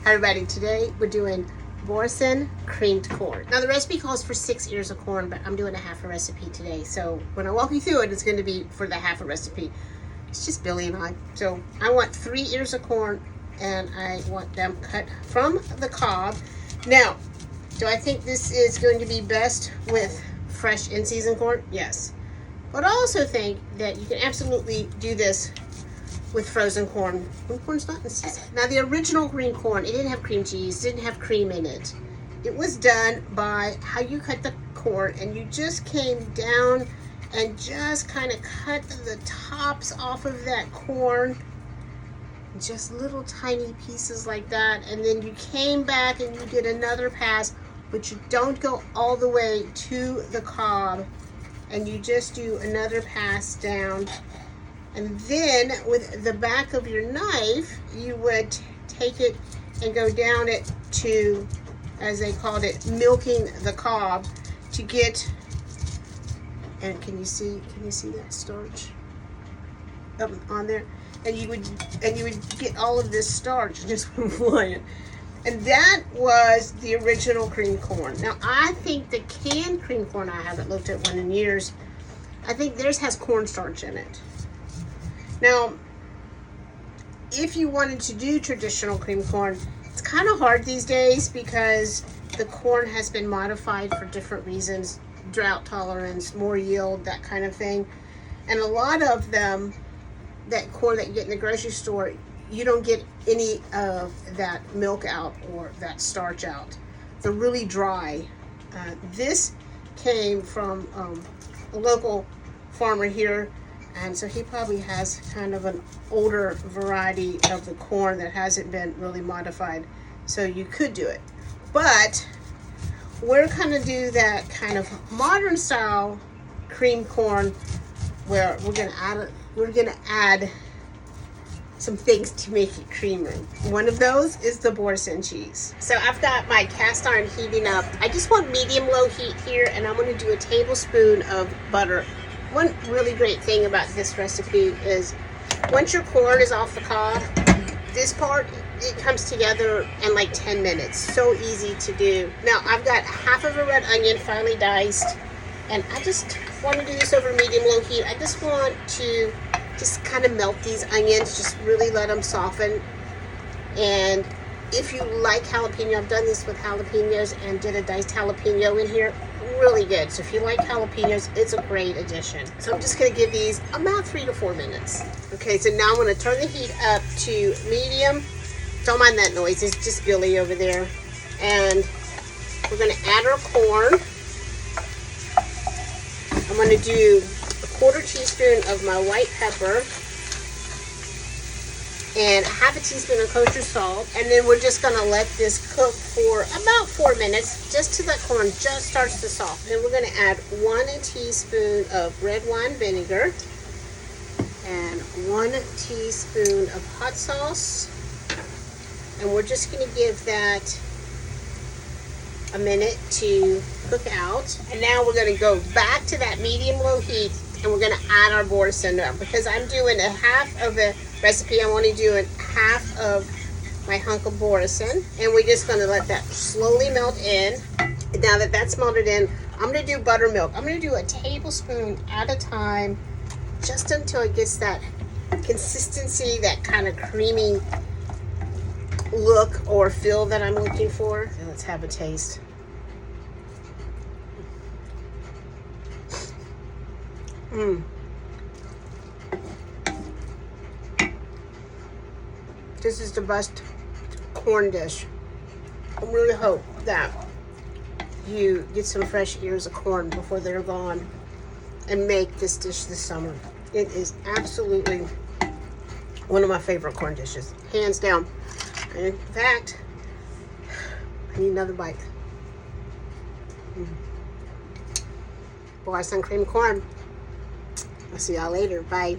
Hi everybody, today we're doing Boursin creamed corn. Now the recipe calls for 6 ears of corn, but I'm doing a half a recipe today. So when I walk you through it, it's going to be for the half a recipe. It's just Billy and I. So I want 3 ears of corn and I want them cut from the cob. Now, do I think this is going to be best with fresh in-season corn? Yes. But I also think that you can absolutely do this with frozen corn when corn's not in season. Now the original green corn, it didn't have cream cheese, didn't have cream in it. It was done by how you cut the corn, and you just came down and just kind of cut the tops off of that corn, just little tiny pieces like that, and then you came back and you did another pass, but you don't go all the way to the cob, and you just do another pass down. And then with the back of your knife, you would take it and go down it to, as they called it, milking the cob to get, and can you see that starch up on there? And you would get all of this starch just from flying. And that was the original cream corn. Now I think the canned cream corn, I haven't looked at one in years, I think theirs has cornstarch in it. Now, if you wanted to do traditional cream corn, it's kind of hard these days because the corn has been modified for different reasons, drought tolerance, more yield, that kind of thing. And a lot of them, that corn that you get in the grocery store, you don't get any of that milk out or that starch out. They're really dry. This came from a local farmer here, and so he probably has kind of an older variety of the corn that hasn't been really modified. So you could do it. But we're going to do that kind of modern style cream corn where we're going to add some things to make it creamy. One of those is the Boursin cheese. So I've got my cast iron heating up. I just want medium low heat here, and I'm going to do a tablespoon of butter. One really great thing about this recipe is once your corn is off the cob, this part, it comes together in like 10 minutes. So easy to do. Now I've got half of a red onion finely diced, and I just want to do this over medium low heat. I just want to just kind of melt these onions, just really let them soften. And if you like jalapeno, I've done this with jalapenos and did a diced jalapeno in here. Really good. So if you like jalapenos, it's a great addition. So I'm just going to give these about 3 to 4 minutes. Okay, so now I'm going to turn the heat up to medium. Don't mind that noise. It's just Billy over there. And we're going to add our corn. I'm going to do a 1/4 teaspoon of my white pepper and 1/2 teaspoon of kosher salt, and then we're just going to let this cook for about 4 minutes, just till that corn just starts to soften. Then we're going to add 1 teaspoon of red wine vinegar and 1 teaspoon of hot sauce, and we're just going to give that a minute to cook out. And now we're going to go back to that medium low heat, and we're going to add our Boursin up. Because I'm doing a half of the recipe, I'm only doing half of my hunk of Boursin, and we're just going to let that slowly melt in. And now that that's melted in, I'm going to do buttermilk. I'm going to do a tablespoon at a time, just until it gets that consistency, that kind of creamy look or feel that I'm looking for. And let's have a taste. This is the best corn dish. I really hope that you get some fresh ears of corn before they're gone and make this dish this summer. It is absolutely one of my favorite corn dishes, hands down. And in fact, I need another bite. Boursin cream corn. I'll see y'all later. Bye.